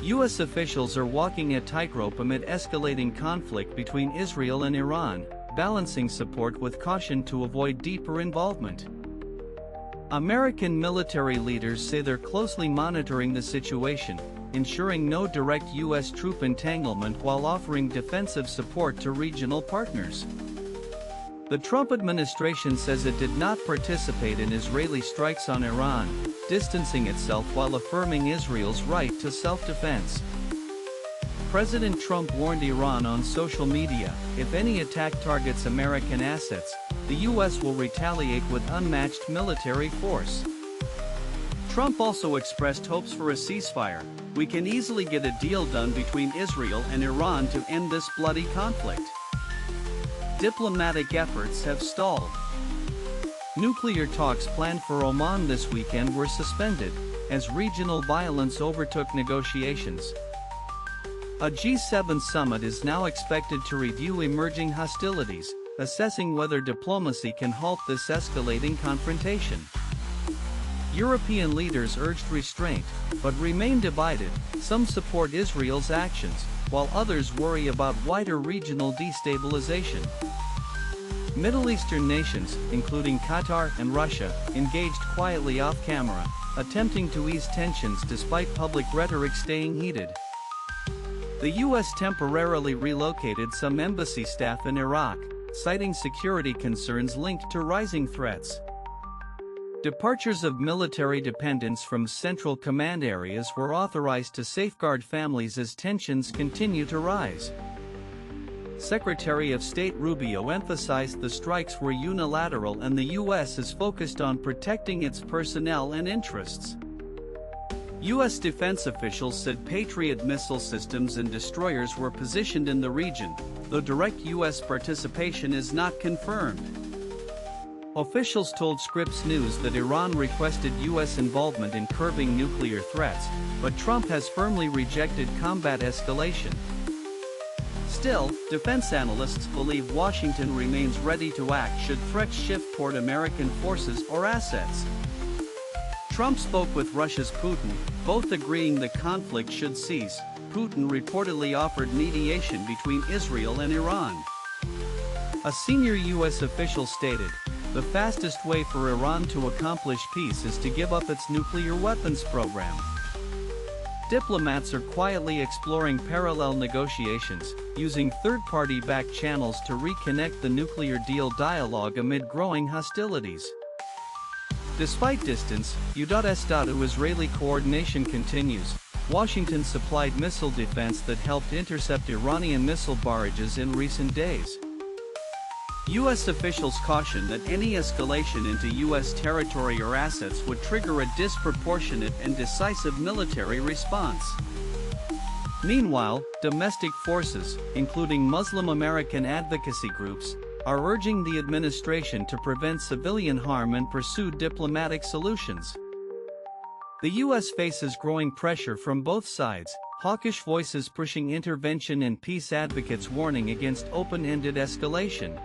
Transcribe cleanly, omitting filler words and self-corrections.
U.S. officials are walking a tightrope amid escalating conflict between Israel and Iran, balancing support with caution to avoid deeper involvement. American military leaders say they're closely monitoring the situation, ensuring no direct U.S. troop entanglement while offering defensive support to regional partners. The Trump administration says it did not participate in Israeli strikes on Iran, distancing itself while affirming Israel's right to self-defense. President Trump warned Iran on social media, if any attack targets American assets, the U.S. will retaliate with unmatched military force. Trump also expressed hopes for a ceasefire. We can easily get a deal done between Israel and Iran to end this bloody conflict. Diplomatic efforts have stalled. Nuclear talks planned for Oman this weekend were suspended, as regional violence overtook negotiations. A G7 summit is now expected to review emerging hostilities, assessing whether diplomacy can halt this escalating confrontation. European leaders urged restraint, but remain divided. Some support Israel's actions, while others worry about wider regional destabilization. Middle Eastern nations, including Qatar and Russia, engaged quietly off-camera, attempting to ease tensions despite public rhetoric staying heated. The U.S. temporarily relocated some embassy staff in Iraq, citing security concerns linked to rising threats. Departures of military dependents from central command areas were authorized to safeguard families as tensions continue to rise. Secretary of State Rubio emphasized the strikes were unilateral and the U.S. is focused on protecting its personnel and interests. U.S. defense officials said Patriot missile systems and destroyers were positioned in the region, though direct U.S. participation is not confirmed. Officials told Scripps News that Iran requested U.S. involvement in curbing nuclear threats, but Trump has firmly rejected combat escalation. Still, defense analysts believe Washington remains ready to act should threats shift toward American forces or assets. Trump spoke with Russia's Putin, both agreeing the conflict should cease. Putin reportedly offered mediation between Israel and Iran. A senior U.S. official stated, "The fastest way for Iran to accomplish peace is to give up its nuclear weapons program." Diplomats are quietly exploring parallel negotiations, using third-party backed channels to reconnect the nuclear deal dialogue amid growing hostilities. Despite distance, Israeli coordination continues. Washington supplied missile defense that helped intercept Iranian missile barrages in recent days. U.S. officials caution that any escalation into U.S. territory or assets would trigger a disproportionate and decisive military response. Meanwhile, domestic forces, including Muslim American advocacy groups, are urging the administration to prevent civilian harm and pursue diplomatic solutions. The U.S. faces growing pressure from both sides, hawkish voices pushing intervention and peace advocates warning against open-ended escalation.